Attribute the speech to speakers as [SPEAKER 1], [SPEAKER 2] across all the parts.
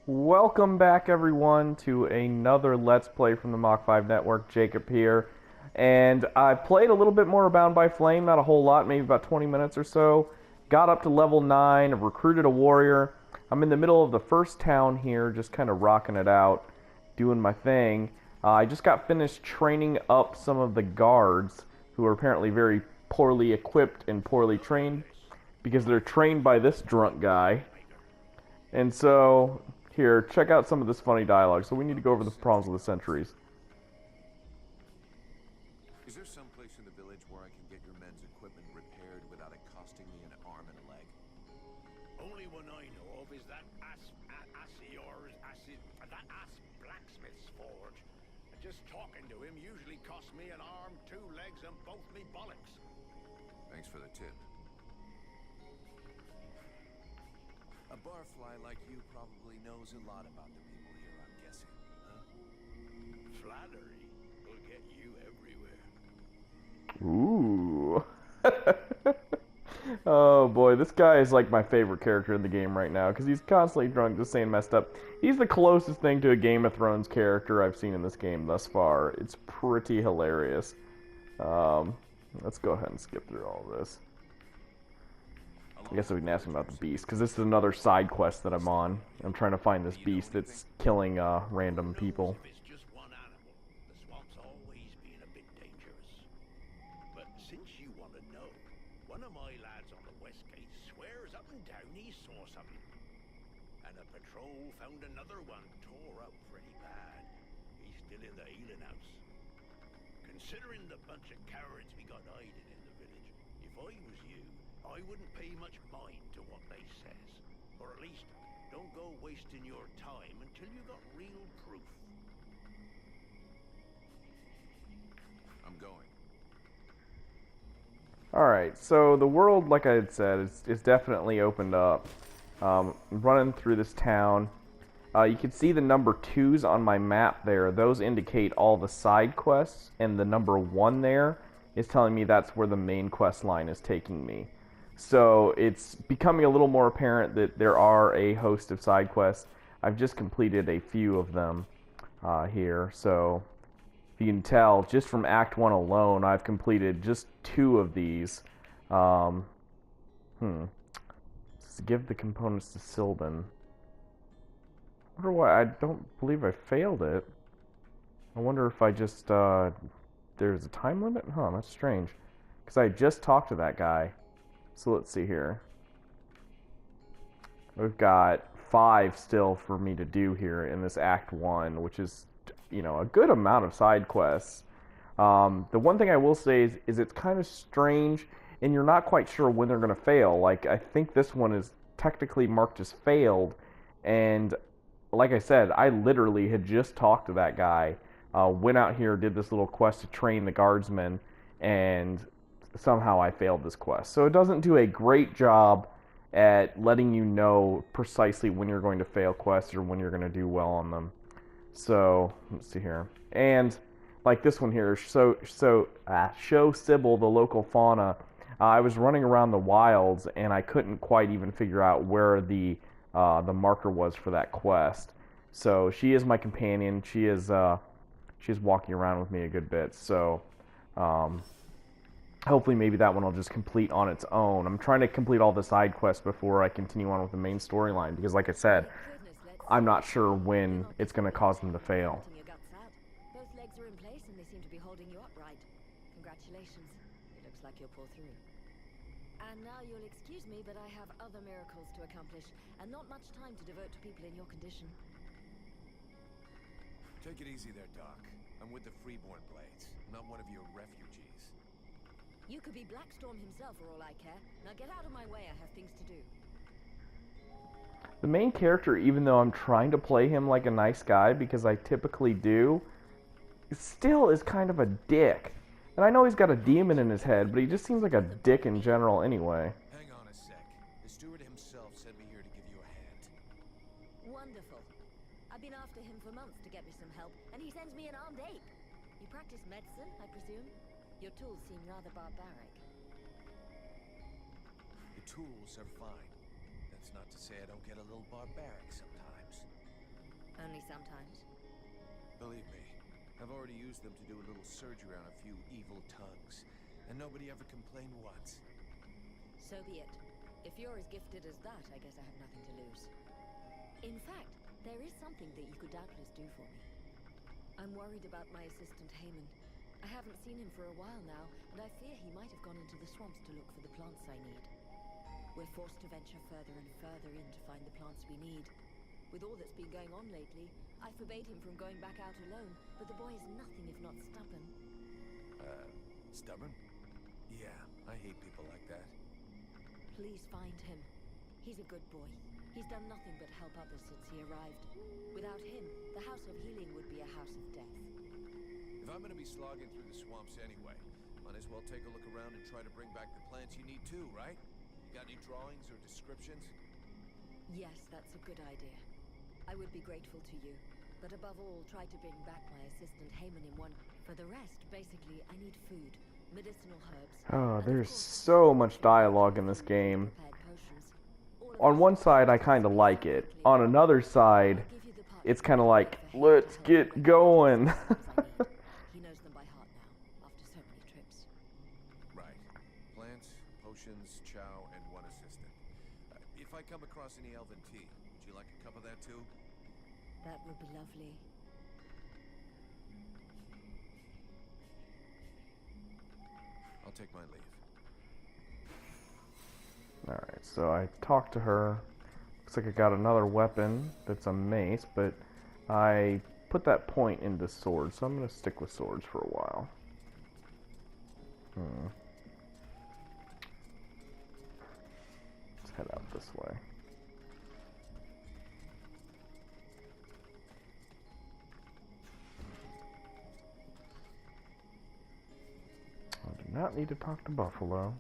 [SPEAKER 1] Welcome back, everyone, to another Let's Play from the Mach 5 Network. Jacob here. And I played a little bit more of Bound by Flame, not a whole lot, maybe about 20 minutes or so. Got up to level 9, recruited a warrior. I'm in the middle of the first town here, just kind of rocking it out, doing my thing. I just got finished training up some of the guards, who are apparently very poorly equipped and poorly trained, because they're trained by this drunk guy. And so, here, check out some of this funny dialogue. So we need to go over the problems of the centuries.
[SPEAKER 2] Is there some place in the village where I can get your men's equipment repaired without it costing me an arm and a leg?
[SPEAKER 3] Only one I know of is that blacksmith's forge. And just talking to him usually costs me an arm, 2 legs, and both me bollocks.
[SPEAKER 2] Thanks for the tip. A barfly like you probably knows a lot about the people here, I'm guessing, huh?
[SPEAKER 3] Flattery will get you everywhere.
[SPEAKER 1] Ooh. Oh boy, this guy is like my favorite character in the game right now, because he's constantly drunk, just saying messed up. He's the closest thing to a Game of Thrones character I've seen in this game thus far. It's pretty hilarious. Let's go ahead and skip through all this. I guess we can ask him about the beast, because this is another side quest that I'm on. I'm trying to find this beast that's killing random people.
[SPEAKER 3] If it's just one animal, the swamp's always been a bit dangerous. But since you want to know, one of my lads on the west gate swears up and down he saw something. And a patrol found another one tore up pretty bad. He's still in the healing house. Considering the bunch of cowards we got hiding in the village, if I was you, I wouldn't pay much mind to what they says. Or at least, don't go wasting your time until you got real proof.
[SPEAKER 2] I'm going.
[SPEAKER 1] Alright, so the world, like I had said, is definitely opened up. Running through this town. You can see the number 2s on my map there. Those indicate all the side quests, and the number 1 there is telling me that's where the main quest line is taking me. So it's becoming a little more apparent that there are a host of side quests. I've just completed a few of them here. So if you can tell, just from Act 1 alone, I've completed just 2 of these. Let's give the components to Sylvan. I wonder why. I don't believe I failed it. I wonder if I just, there's a time limit? Huh, that's strange. Because I just talked to that guy. So let's see here. We've got 5 still for me to do here in this Act 1, which is, you know, a good amount of side quests. The one thing I will say is it's kind of strange, and you're not quite sure when they're going to fail. Like, I think this one is technically marked as failed, and like I said, I literally had just talked to that guy, went out here, did this little quest to train the guardsmen, and somehow I failed this quest. So it doesn't do a great job at letting you know precisely when you're going to fail quests or when you're going to do well on them. So, let's see here. And, like this one here, show Sybil the local fauna. I was running around the wilds, and I couldn't quite even figure out where the marker was for that quest. So, she is my companion. She's walking around with me a good bit. So, hopefully maybe that one will just complete on its own. I'm trying to complete all the side quests before I continue on with the main storyline, because like I said, I'm not sure when it's going to cause them to fail.
[SPEAKER 4] Both legs are in place and they seem to be holding you upright. Congratulations. It looks like you'll pull through. And now you'll excuse me, but I have other miracles to accomplish, and not much time to devote to people in your condition.
[SPEAKER 2] Take it easy there, Doc. I'm with the Freeborn Blades, not one of your refugees.
[SPEAKER 4] You could be Blackstorm himself for all I care. Now get out of my way, I have things to do.
[SPEAKER 1] The main character, even though I'm trying to play him like a nice guy, because I typically do, still is kind of a dick. And I know he's got a demon in his head, but he just seems like a dick in general anyway.
[SPEAKER 2] Hang on a sec. The steward himself sent me here to give you a hand.
[SPEAKER 4] Wonderful. I've been after him for months to get me some help, and he sends me an armed ape. You practice medicine, I presume? Your tools seem rather barbaric.
[SPEAKER 2] The tools are fine. That's not to say I don't get a little barbaric sometimes.
[SPEAKER 4] Only sometimes.
[SPEAKER 2] Believe me, I've already used them to do a little surgery on a few evil tongues, and nobody ever complained once.
[SPEAKER 4] So be it. If you're as gifted as that, I guess I have nothing to lose. In fact, there is something that you could doubtless do for me. I'm worried about my assistant Haman. I haven't seen him for a while now, and I fear he might have gone into the swamps to look for the plants I need. We're forced to venture further and further in to find the plants we need. With all that's been going on lately, I forbade him from going back out alone, but the boy is nothing if not stubborn.
[SPEAKER 2] Stubborn? Yeah, I hate people like that.
[SPEAKER 4] Please find him. He's a good boy. He's done nothing but help others since he arrived. Without him, the House of Healing would be a house of death.
[SPEAKER 2] If I'm gonna be slogging through the swamps anyway, might as well take a look around and try to bring back the plants you need too, right? You got any drawings or descriptions?
[SPEAKER 4] Yes, that's a good idea. I would be grateful to you, but above all, try to bring back my assistant Haman in one. For the rest, basically, I need food, medicinal herbs.
[SPEAKER 1] Oh,
[SPEAKER 4] and of
[SPEAKER 1] there's
[SPEAKER 4] course,
[SPEAKER 1] so much dialogue in this game.
[SPEAKER 4] prepared potions. All of
[SPEAKER 1] On
[SPEAKER 4] this
[SPEAKER 1] one
[SPEAKER 4] is
[SPEAKER 1] side, I kind of like it. On another side,
[SPEAKER 4] I'll give you the part
[SPEAKER 1] it's
[SPEAKER 4] you
[SPEAKER 1] kind of
[SPEAKER 4] need
[SPEAKER 1] like,
[SPEAKER 4] for Haman to
[SPEAKER 1] let's
[SPEAKER 4] help
[SPEAKER 1] get
[SPEAKER 4] you with
[SPEAKER 1] going.
[SPEAKER 4] the items I need. He knows them by heart now, after so many trips.
[SPEAKER 2] Right. Plants, potions, chow, and one assistant. If I come across any elven tea, would you like a cup of that too?
[SPEAKER 4] That would be lovely.
[SPEAKER 2] I'll take my leave.
[SPEAKER 1] Alright, so I talked to her. Looks like I got another weapon that's a mace, but I put that point into swords, so I'm going to stick with swords for a while. Let's head out this way. I do not need to talk to Buffalo.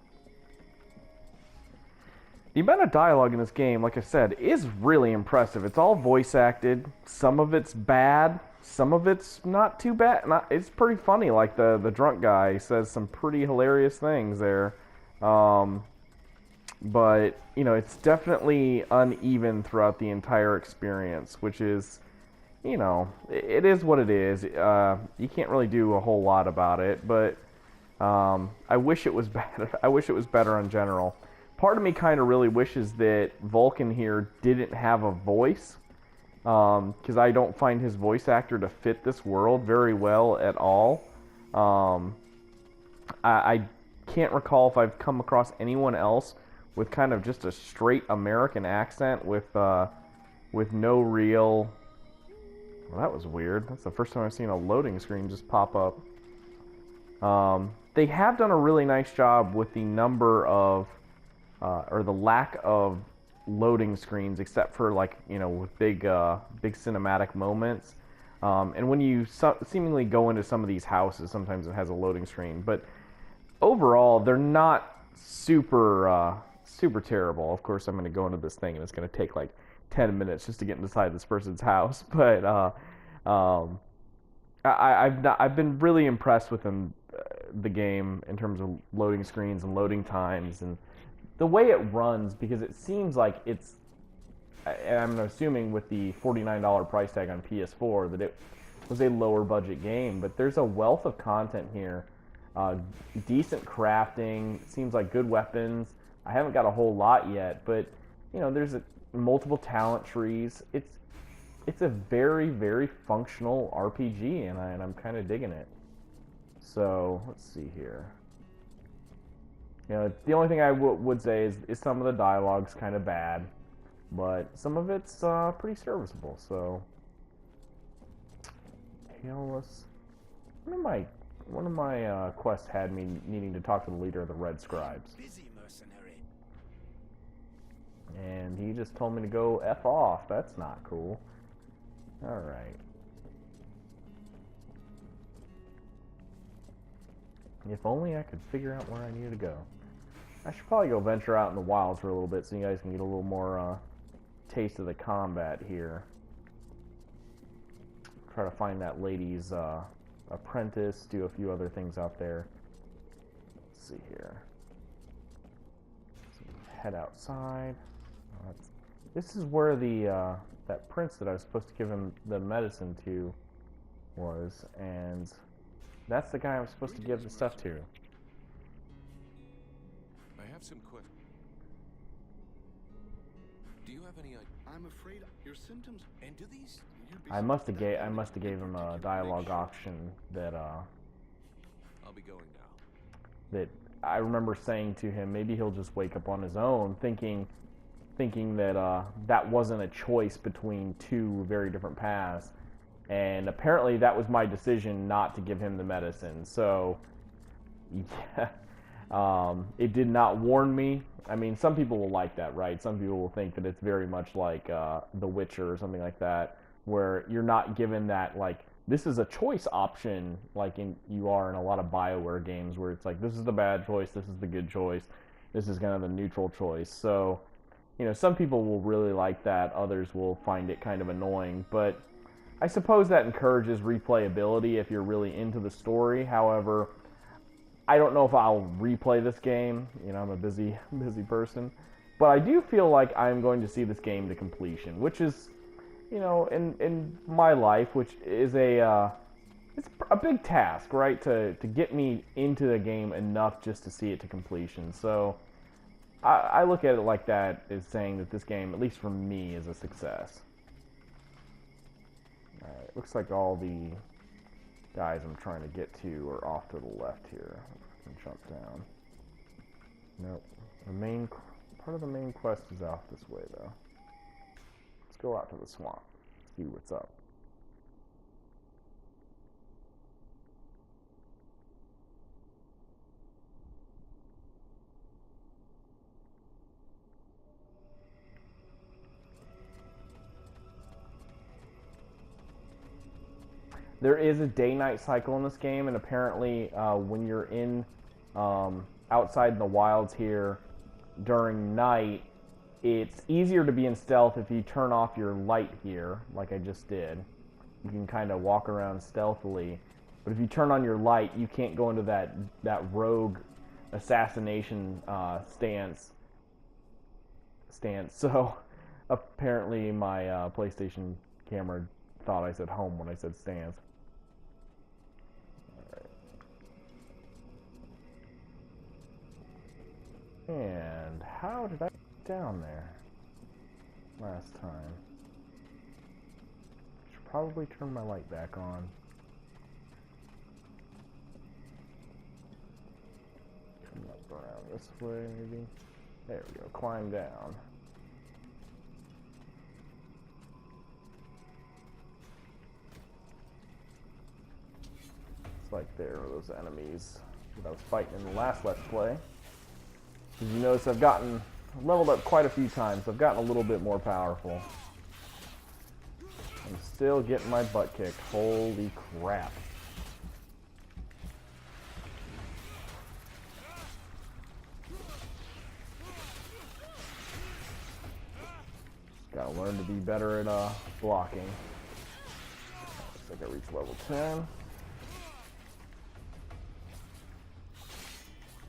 [SPEAKER 1] The amount of dialogue in this game, like I said, is really impressive. It's all voice acted. Some of it's bad. Some of it's not too bad. It's pretty funny. Like the drunk guy says some pretty hilarious things there. But, you know, it's definitely uneven throughout the entire experience, which is, you know, it is what it is. You can't really do a whole lot about it, but I wish it was better. I wish it was better in general. Part of me kind of really wishes that Vulcan here didn't have a voice, because I don't find his voice actor to fit this world very well at all. I can't recall if I've come across anyone else with kind of just a straight American accent with no real... Well, that was weird. That's the first time I've seen a loading screen just pop up. They have done a really nice job with the number of... or the lack of loading screens, except for, like, you know, with big cinematic moments. And when you seemingly go into some of these houses, sometimes it has a loading screen. But overall, they're not super terrible. Of course, I'm going to go into this thing, and it's going to take like 10 minutes just to get inside this person's house. But I've been really impressed with the game in terms of loading screens and loading times and the way it runs, because it seems like it's, and I'm assuming with the $49 price tag on PS4 that it was a lower budget game, but there's a wealth of content here. Decent crafting, seems like good weapons. I haven't got a whole lot yet, but you know, there's multiple talent trees. It's a very, very functional RPG, and I'm kind of digging it. So let's see here. You know, the only thing I would say is some of the dialogue's kind of bad, but some of it's pretty serviceable. So, tailless. One of my quests had me needing to talk to the leader of the Red Scribes,
[SPEAKER 3] Busy mercenary.
[SPEAKER 1] and he just told me to go F off. That's not cool. All right. If only I could figure out where I needed to go. I should probably go venture out in the wilds for a little bit so you guys can get a little more taste of the combat here. Try to find that lady's apprentice, do a few other things out there. Let's see here. So head outside. That's This is where the that prince that I was supposed to give him the medicine to was, and that's the guy I was supposed to give the stuff to.
[SPEAKER 2] I have some questions. Do you have any idea?
[SPEAKER 5] I'm afraid your symptoms.
[SPEAKER 2] And do these?
[SPEAKER 1] I must have gave him a dialogue option that
[SPEAKER 2] I'll be going now.
[SPEAKER 1] that I remember saying to him, maybe he'll just wake up on his own, thinking that that wasn't a choice between two very different paths. And apparently that was my decision not to give him the medicine. So, yeah, it did not warn me. I mean, some people will like that, right? Some people will think that it's very much like The Witcher or something like that, where you're not given that, like, this is a choice option, like you are in a lot of BioWare games, where it's like, this is the bad choice, this is the good choice, this is kind of the neutral choice. So, you know, some people will really like that, others will find it kind of annoying, but I suppose that encourages replayability if you're really into the story. However, I don't know if I'll replay this game. You know, I'm a busy person. But I do feel like I'm going to see this game to completion, which is, you know, in my life, which is it's a big task, right? To get me into the game enough just to see it to completion. So I look at it like that, as saying that this game, at least for me, is a success. Alright, looks like all the guys I'm trying to get to are off to the left here. I can jump down. Nope. Part of the main quest is out this way, though. Let's go out to the swamp. See what's up. There is a day-night cycle in this game, and apparently when you're in outside in the wilds here during night, it's easier to be in stealth if you turn off your light here, like I just did. You can kind of walk around stealthily, but if you turn on your light, you can't go into that rogue assassination stance. So apparently my PlayStation camera thought I said home when I said stance. And how did I get down there last time? Should probably turn my light back on. Come up around this way, maybe. There we go. Climb down. It's like there are those enemies that I was fighting in the last Let's Play. As you notice, I've leveled up quite a few times. I've gotten a little bit more powerful. I'm still getting my butt kicked. Holy crap. Just gotta learn to be better at blocking. Looks like I reached level 10.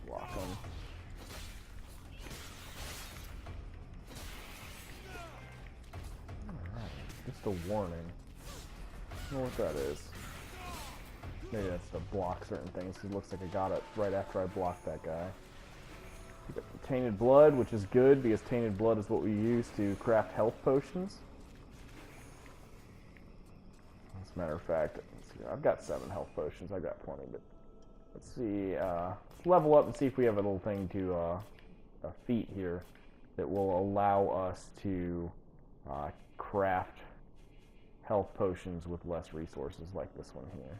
[SPEAKER 1] Block them. Just a warning. I don't know what that is. Maybe that's to block certain things. It looks like I got it right after I blocked that guy. We got the tainted blood, which is good because tainted blood is what we use to craft health potions. As a matter of fact, let's see, I've got 7 health potions. I've got plenty, but let's see. Let's level up and see if we have a little thing to a feat here that will allow us to craft health potions with less resources like this one here.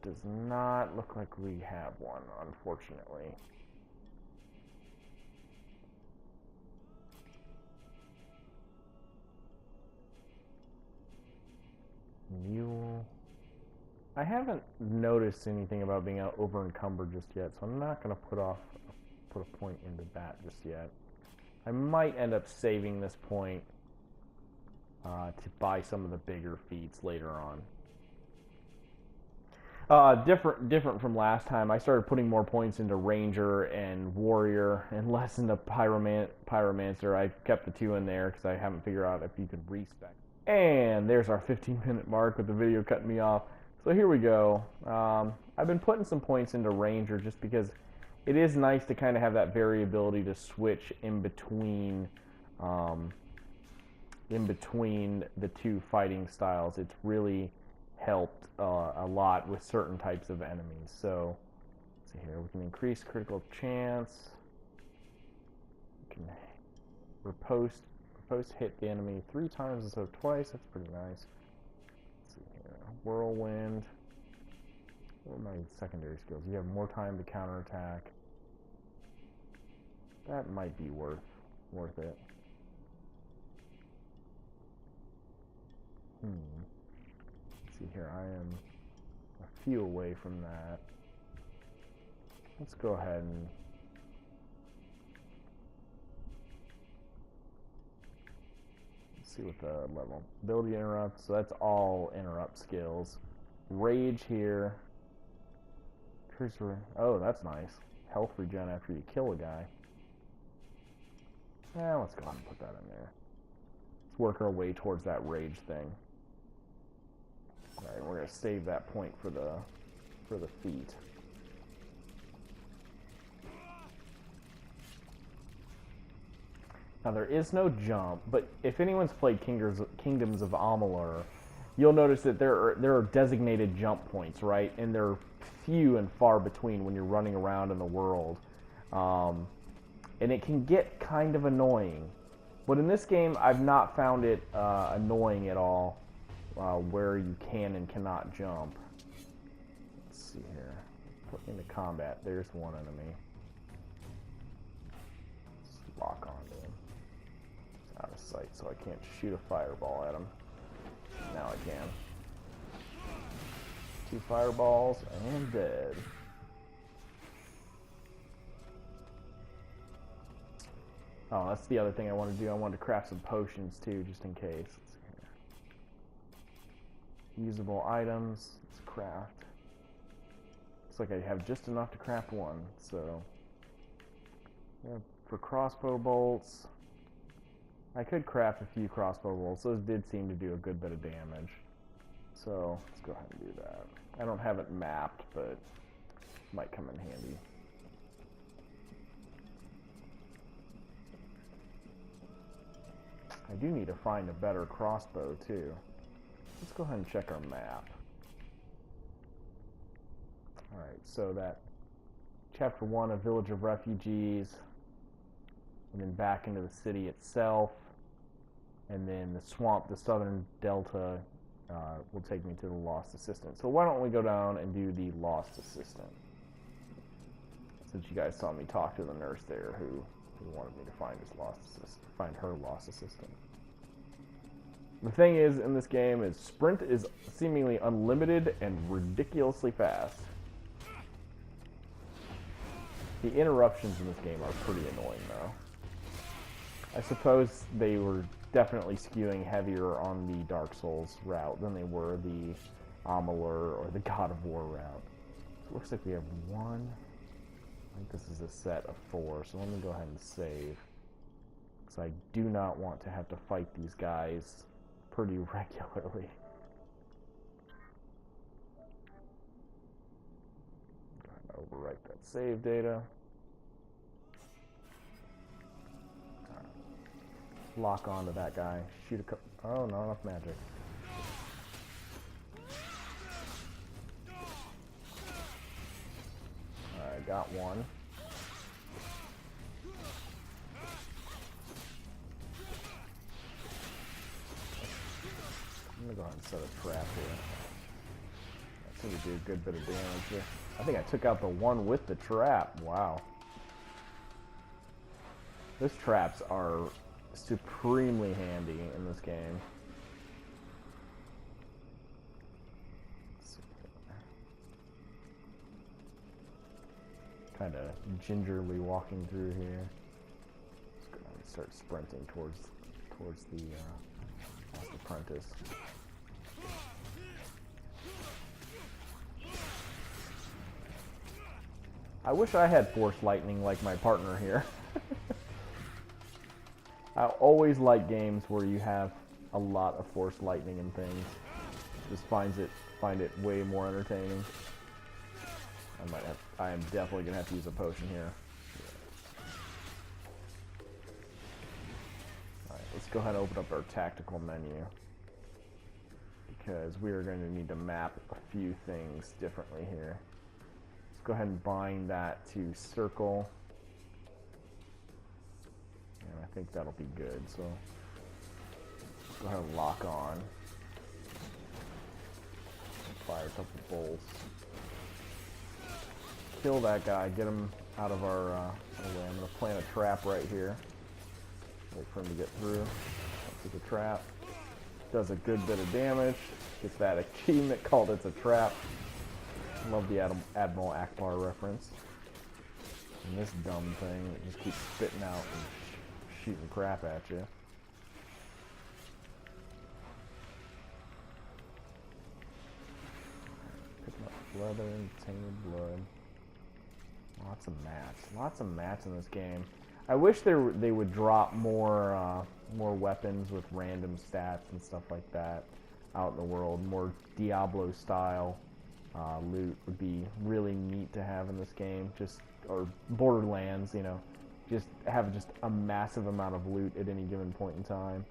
[SPEAKER 1] Does not look like we have one, unfortunately. Mule. I haven't noticed anything about being over encumbered just yet, so I'm not going to put a point into that just yet. I might end up saving this point to buy some of the bigger feats later on. Different from last time. I started putting more points into Ranger and Warrior and less into Pyromancer. I kept the two in there because I haven't figured out if you can respec. And there's our 15-minute mark with the video cutting me off. So here we go. I've been putting some points into Ranger just because it is nice to kind of have that variability to switch in between the two fighting styles. It's really helped a lot with certain types of enemies. So let's see here, we can increase critical chance. We can riposte hit the enemy 3 times instead of twice. That's pretty nice. Let's see here, whirlwind. What are my secondary skills? You have more time to counterattack. That might be worth it. Let's see here, I am a few away from that. Let's go ahead and see what the level. Ability interrupt, so that's all interrupt skills. Rage here. Oh, that's nice. Health regen after you kill a guy. Let's go ahead and put that in there. Let's work our way towards that rage thing. Alright, we're going to save that point for the feet. Now there is no jump, but if anyone's played Kingdoms of Amalur, you'll notice that there are designated jump points, right? And they're few and far between when you're running around in the world. And it can get kind of annoying. But in this game, I've not found it annoying at all where you can and cannot jump. Let's see here. Put into combat. There's one enemy. Let's lock onto him. It's out of sight, so I can't shoot a fireball at him. Now I can. 2 fireballs and dead. Oh, that's the other thing I want to do. I want to craft some potions too, just in case. Let's see here. Usable items. Let's craft. Looks like I have just enough to craft one. So, yeah, for crossbow bolts, I could craft a few crossbow bolts. Those did seem to do a good bit of damage. So, let's go ahead and do that. I don't have it mapped, but it might come in handy. I do need to find a better crossbow, too. Let's go ahead and check our map. Alright, so that Chapter 1, a village of refugees, and then back into the city itself, and then the swamp, the southern delta, will take me to the Lost Assistant. So why don't we go down and do the Lost Assistant? Since you guys saw me talk to the nurse there who wanted me to find her lost assistant. The thing is, in this game, is sprint is seemingly unlimited and ridiculously fast. The interruptions in this game are pretty annoying, though. I suppose they were definitely skewing heavier on the Dark Souls route than they were the Amalur or the God of War route. So it looks like we have one. I think this is a set of 4, so let me go ahead and save. Because I do not want to have to fight these guys pretty regularly. Go ahead and overwrite that save data. Lock onto that guy. Shoot a couple. Oh, not enough magic. Alright, got one. I'm gonna go ahead and set a trap here. That seemed to do a good bit of damage here. I think I took out the one with the trap. Wow. Those traps are supremely handy in this game. Kind of gingerly walking through here. Just go ahead and start sprinting towards the Lost Apprentice. I wish I had Force Lightning like my partner here. I always like games where you have a lot of Force Lightning and things. Just find it way more entertaining. I am definitely gonna have to use a potion here. Alright, let's go ahead and open up our tactical menu. Because we are going to need to map a few things differently here. Let's go ahead and bind that to circle. And I think that'll be good, so let's go ahead and lock on. Fire a couple bolts. Kill that guy, get him out of our way. I'm going to plant a trap right here. Wait for him to get through. That's the trap. Does a good bit of damage. Gets that achievement called It's a Trap. Love the Admiral Akbar reference. And this dumb thing that just keeps spitting out and shooting crap at you. Picking up leather and tainted blood. Lots of mats. Lots of mats in this game. I wish they would drop more weapons with random stats and stuff like that out in the world. More Diablo style loot would be really neat to have in this game. Or Borderlands, you know, just have a massive amount of loot at any given point in time.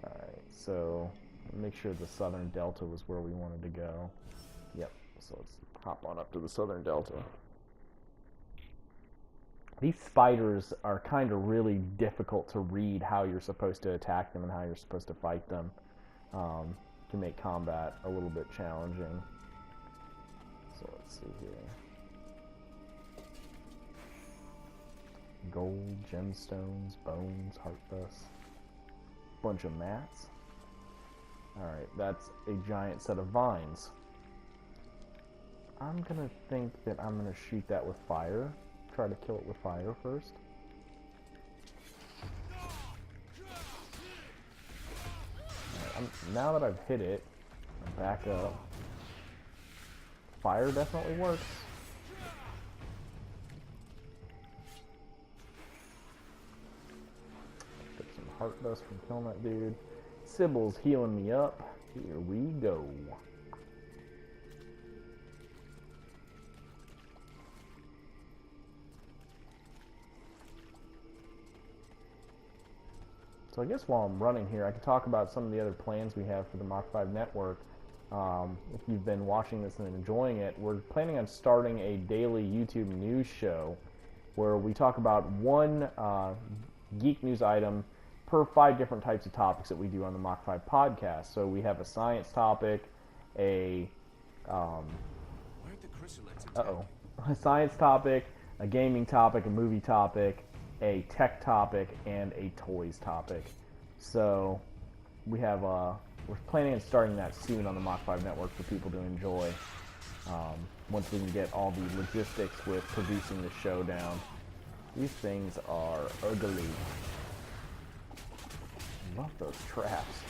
[SPEAKER 1] All right, so make sure the Southern Delta was where we wanted to go. Yep. So let's hop on up to the Southern Delta. These spiders are kind of really difficult to read how you're supposed to attack them and how you're supposed to fight them. Can make combat a little bit challenging. So let's see here. Gold, gemstones, bones, heartbus. Bunch of mats. Alright, that's a giant set of vines. I'm gonna think that I'm gonna shoot that with fire. Try to kill it with fire first. Right, now that I've hit it, I'm back up. Fire definitely works. Get some heart dust from killing that dude. Sybil's healing me up. Here we go. So I guess while I'm running here, I can talk about some of the other plans we have for the Mach 5 network. If you've been watching this and enjoying it, we're planning on starting a daily YouTube news show where we talk about one geek news item per 5 different types of topics that we do on the Mach 5 podcast. So we have a science topic, a a science topic, a gaming topic, a movie topic, a tech topic, and a toys topic. So we have we're planning on starting that soon on the Mach 5 network for people to enjoy. Once we can get all the logistics with producing the show down. These things are ugly. I love those traps.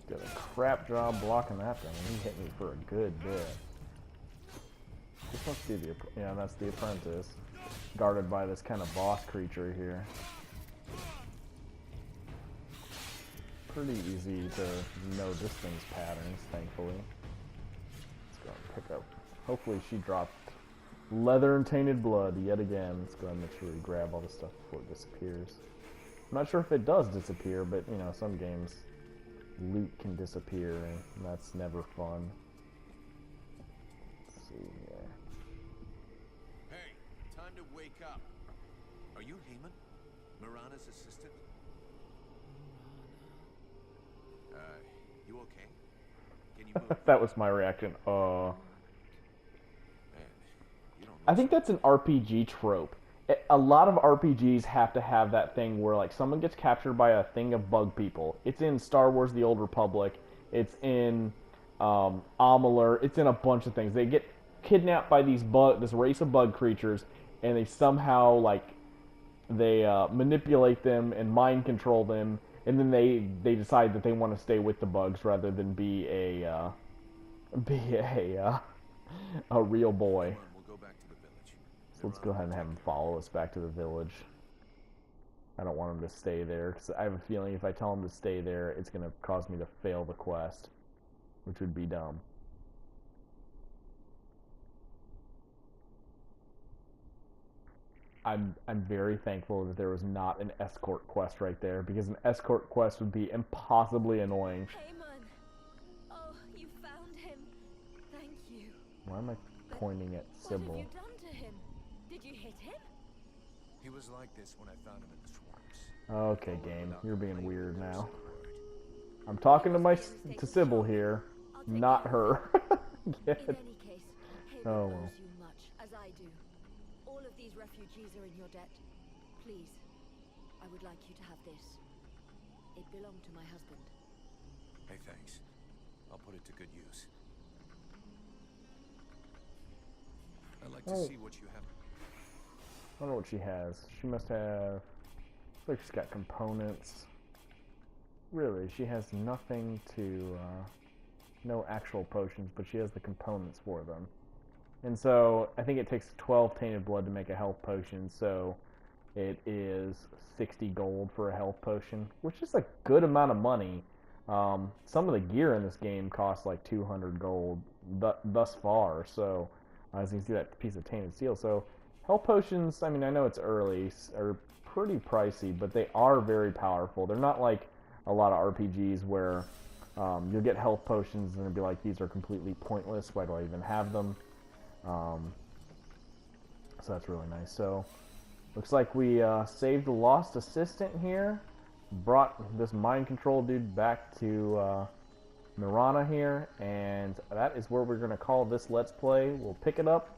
[SPEAKER 1] Did a crap job blocking that thing. He hit me for a good bit. This must be that's the apprentice, guarded by this kind of boss creature here. Pretty easy to know this thing's patterns, thankfully. Let's go and pick up. Hopefully she dropped leather and tainted blood yet again. Let's go ahead and make sure we grab all this stuff before it disappears. I'm not sure if it does disappear, but some games loot can disappear, and that's never fun. Let's see here.
[SPEAKER 2] Hey, time to wake up. Are you Heyman? Mirana's assistant? You okay? Can you move?
[SPEAKER 1] That was my reaction.
[SPEAKER 2] Man, you don't
[SPEAKER 1] I think that's an RPG trope. A lot of RPGs have to have that thing where someone gets captured by a thing of bug people. It's in Star Wars: The Old Republic. It's in Amalur. It's in a bunch of things. They get kidnapped by this race of bug creatures, and they somehow they manipulate them and mind control them, and then they decide that they want to stay with the bugs rather than be a real boy.
[SPEAKER 2] Come on, we'll go back to the village.
[SPEAKER 1] So let's go ahead and have him follow us back to the village. I don't want him to stay there, because I have a feeling if I tell him to stay there, it's going to cause me to fail the quest, which would be dumb. I'm very thankful that there was not an escort quest right there, because an escort quest would be impossibly annoying.
[SPEAKER 4] Heyman! Oh, you found him. Thank you.
[SPEAKER 1] Why am I pointing at
[SPEAKER 4] What
[SPEAKER 1] Sybil?
[SPEAKER 4] have you done to him? Did you hit him?
[SPEAKER 2] He was like this when I found him in the swamps.
[SPEAKER 1] Okay, game, you're being weird now. I'm talking to Sybil here, not her. Get
[SPEAKER 4] In
[SPEAKER 1] it?
[SPEAKER 4] any case,
[SPEAKER 1] Oh,
[SPEAKER 4] Heyman
[SPEAKER 1] well.
[SPEAKER 4] owes you much, as I do. All of these refugees are in your debt. Please, I would like you to have this. It belonged to my husband.
[SPEAKER 2] Hey, thanks. I'll put it to good use. I'd like to
[SPEAKER 1] Oh.
[SPEAKER 2] see what you have.
[SPEAKER 1] I don't know what she has. She must have... Looks like she's got components. Really, she has nothing to... no actual potions, but she has the components for them. And so, I think it takes 12 tainted blood to make a health potion, so it is 60 gold for a health potion, which is a good amount of money. Some of the gear in this game costs like 200 gold thus far, so as you can see that piece of tainted steel. So, health potions, I mean, I know it's early, are pretty pricey, but they are very powerful. They're not like a lot of RPGs where you'll get health potions and it'll be like, these are completely pointless, why do I even have them? So that's really nice. So looks like we saved a lost assistant here, brought this mind control dude back to Mirana here, and that is where we're going to call this Let's Play. We'll pick it up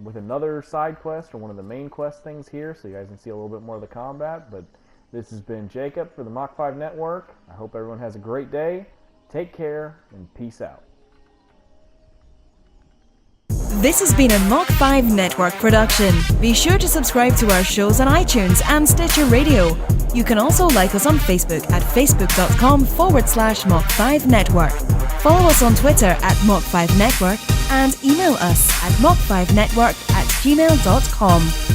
[SPEAKER 1] with another side quest or one of the main quest things here, so you guys can see a little bit more of the combat. But this has been Jacob for the Mach 5 Network. I hope everyone has a great day. Take care and peace out.
[SPEAKER 6] This has been a Mach 5 Network production. Be sure to subscribe to our shows on iTunes and Stitcher Radio. You can also like us on Facebook at facebook.com/Mach 5 Network. Follow us on Twitter at Mach 5 Network and email us at mach5network@gmail.com.